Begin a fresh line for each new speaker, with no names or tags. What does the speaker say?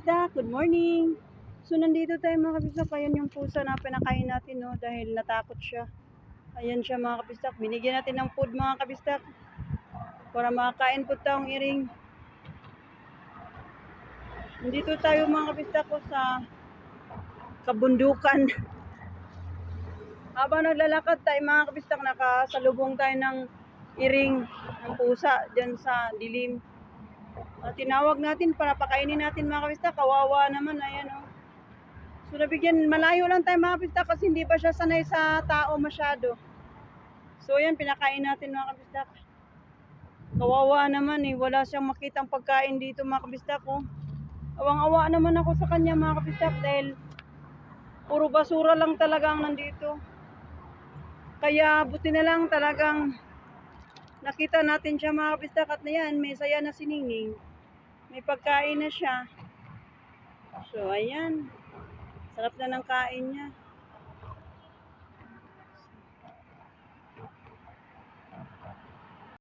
kabisdak, good morning. So nandito tayo mga kabisdak, ayan yung pusa na pinakain natin no, dahil natakot siya. Ayan siya mga kabisdak, binigyan natin ng food mga kabisdak para makakain po tayong iring. Nandito tayo mga kabisdak ko sa kabundukan. Habang naglalakad tayo mga kabisdak, nakasalubong tayo ng iring ng pusa dyan sa dilim. Tinawag natin para pakainin natin mga kabisdak, kawawa naman, ayan o. So nabigyan, malayo lang tayo mga kabisdak kasi hindi pa siya sanay sa tao masyado. So yan, pinakain natin mga kabisdak. Kawawa naman wala siyang makitang pagkain dito mga kabisdak oh. Awang-awa naman ako sa kanya mga kabisdak dahil puro basura lang talaga ang nandito. Kaya buti na lang talagang nakita natin siya mga kabisdak at na yan, may saya na si Ningning. May pagkain na siya. So ayan, sarap na ng kain niya.